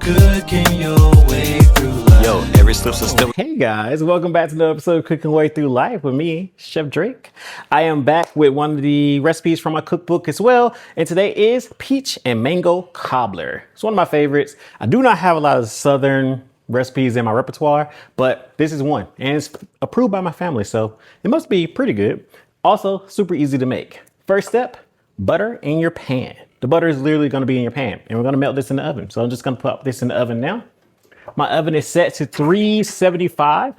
Cooking your way through life. Yo, every slip's a step. Hey guys, welcome back to another episode of Cooking Way Through Life with me, Chef Drake. I am back with one of the recipes from my cookbook as well, and today is peach and mango cobbler. It's one of my favorites. I do not have a lot of southern recipes in my repertoire, but this is one, and it's approved by my family, so it must be pretty good. Also, super easy to make. First step, butter in your pan. The butter is literally going to be in your pan, and we're going to melt this in the oven. So I'm just going to put this in the oven now. My oven is set to 375.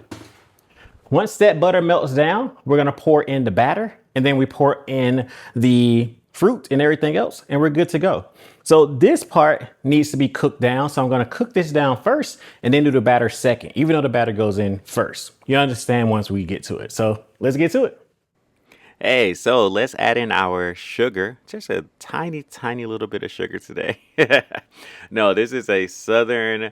Once that butter melts down, we're gonna pour in the batter, and then we pour in the fruit and everything else, and we're good to go. So this part needs to be cooked down. So I'm gonna cook this down first and then do the batter second, even though the batter goes in first. You understand once we get to it. So let's get to it. Hey, so let's add in our sugar. Just a tiny, tiny little bit of sugar today. No, this is a southern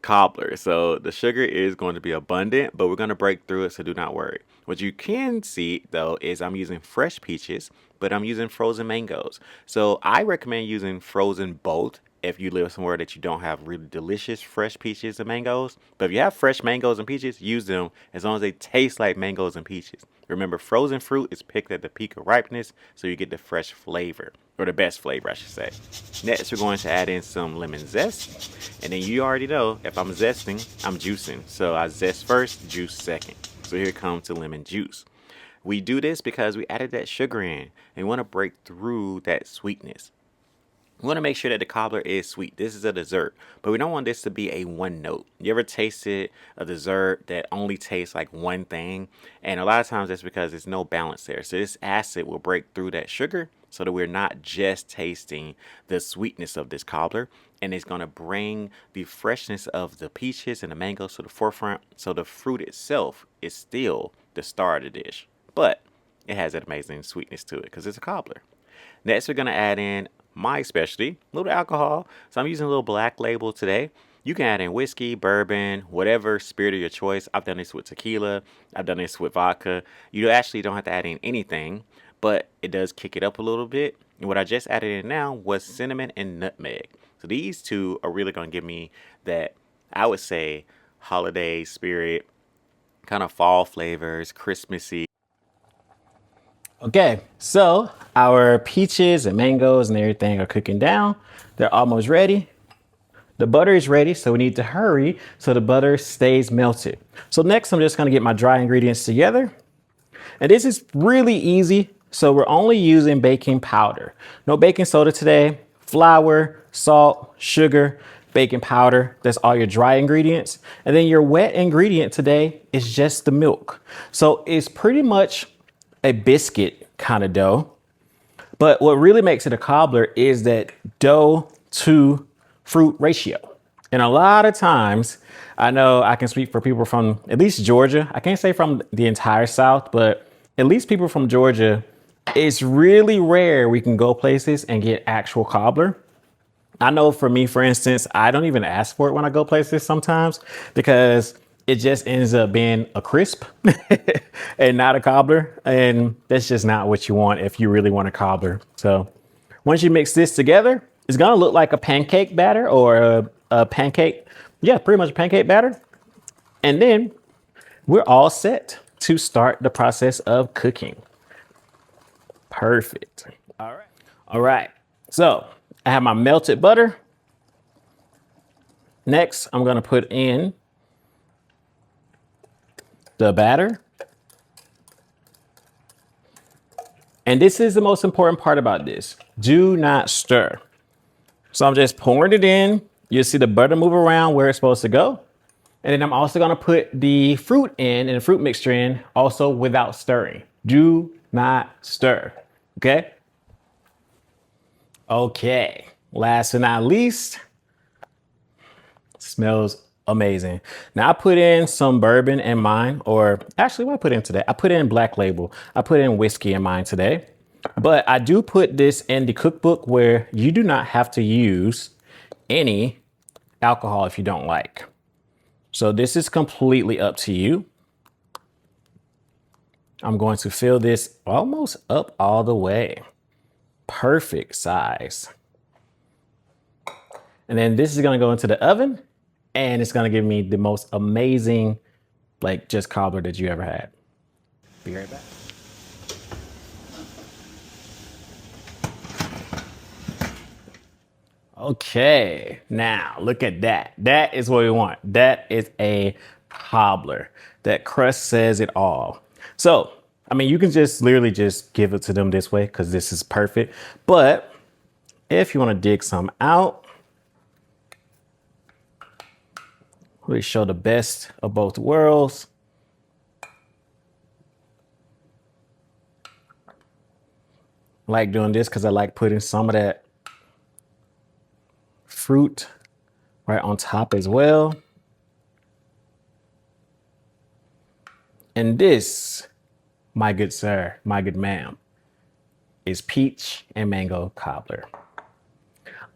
cobbler. So the sugar is going to be abundant, but we're going to break through it, so do not worry. What you can see though is I'm using fresh peaches, but I'm using frozen mangoes. So I recommend using frozen both if you live somewhere that you don't have really delicious fresh peaches and mangoes. But if you have fresh mangoes and peaches, use them as long as they taste like mangoes and peaches. Remember, frozen fruit is picked at the peak of ripeness, so you get the fresh flavor, or the best flavor, I should say. Next, we're going to add in some lemon zest. And then you already know, if I'm zesting, I'm juicing. So I zest first, juice second. So here comes the lemon juice. We do this because we added that sugar in, and we want to break through that sweetness. We want to make sure that the cobbler is sweet. This is a dessert, but we don't want this to be a one note. You ever tasted a dessert that only tastes like one thing? And a lot of times that's because there's no balance there. So this acid will break through that sugar so that we're not just tasting the sweetness of this cobbler, and it's going to bring the freshness of the peaches and the mangoes to the forefront. So the fruit itself is still the star of the dish, but it has that amazing sweetness to it because it's a cobbler. Next, we're going to add in my specialty, a little alcohol. So I'm using a little black label today. You can add in whiskey, bourbon, whatever spirit of your choice. I've done this with tequila. I've done this with vodka. You actually don't have to add in anything, but it does kick it up a little bit. And what I just added in now was cinnamon and nutmeg. So these two are really going to give me that, I would say, holiday spirit, kind of fall flavors, Christmassy. Okay, so our peaches and mangoes and everything are cooking down. They're almost ready. The butter is ready, so we need to hurry so the butter stays melted. So next, I'm just gonna get my dry ingredients together. And this is really easy. So we're only using baking powder. No baking soda today, flour, salt, sugar, baking powder. That's all your dry ingredients. And then your wet ingredient today is just the milk. So it's pretty much a biscuit kind of dough. But what really makes it a cobbler is that dough to fruit ratio. And a lot of times, I know I can speak for people from at least Georgia. I can't say from the entire South, but at least people from Georgia, it's really rare we can go places and get actual cobbler. I know for me, for instance, I don't even ask for it when I go places sometimes because it just ends up being a crisp and not a cobbler. And that's just not what you want if you really want a cobbler. So once you mix this together, it's gonna look like a pancake batter or a pancake. Yeah, pretty much a pancake batter. And then we're all set to start the process of cooking. Perfect. All right. All right. So I have my melted butter. Next, I'm gonna put in the batter. And this is the most important part about this. Do not stir. So I'm just pouring it in. You'll see the butter move around where it's supposed to go. And then I'm also gonna put the fruit in and the fruit mixture in also without stirring. Do not stir, okay? Okay, last but not least, smells amazing. Now I put in some bourbon in mine, or actually what I put in today, I put in black label. I put in whiskey in mine today, but I do put this in the cookbook where you do not have to use any alcohol if you don't like. So this is completely up to you. I'm going to fill this almost up all the way. Perfect size. And then this is gonna go into the oven and it's gonna give me the most amazing, like just cobbler that you ever had. Be right back. Okay, now look at that. That is what we want. That is a cobbler. That crust says it all. So, I mean, you can just literally just give it to them this way because this is perfect. But if you want to dig some out, we show the best of both worlds. I like doing this because I like putting some of that fruit right on top as well. And this, my good sir, my good ma'am, is peach and mango cobbler.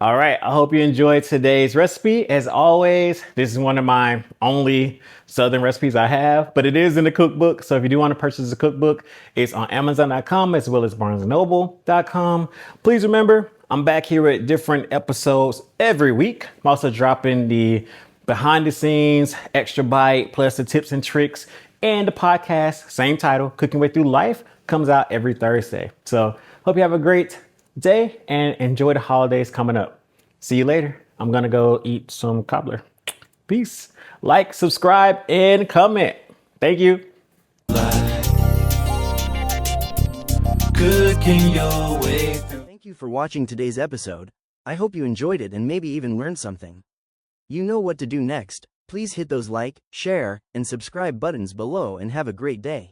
All right, I hope you enjoyed today's recipe. As always, this is one of my only Southern recipes I have, but it is in the cookbook. So if you do want to purchase the cookbook, it's on Amazon.com as well as BarnesandNoble.com. Please remember, I'm back here with different episodes every week. I'm also dropping the behind the scenes, extra bite, plus the tips and tricks, and the podcast, same title, Cooking Way Through Life, comes out every Thursday. So hope you have a great day and enjoy the holidays coming up. See you later. I'm gonna go eat some cobbler. Peace. Like, subscribe, and comment. Thank you. Cooking your way through. Thank you for watching today's episode. I hope you enjoyed it and maybe even learned something. You know what to do next. Please hit those like, share, and subscribe buttons below and have a great day.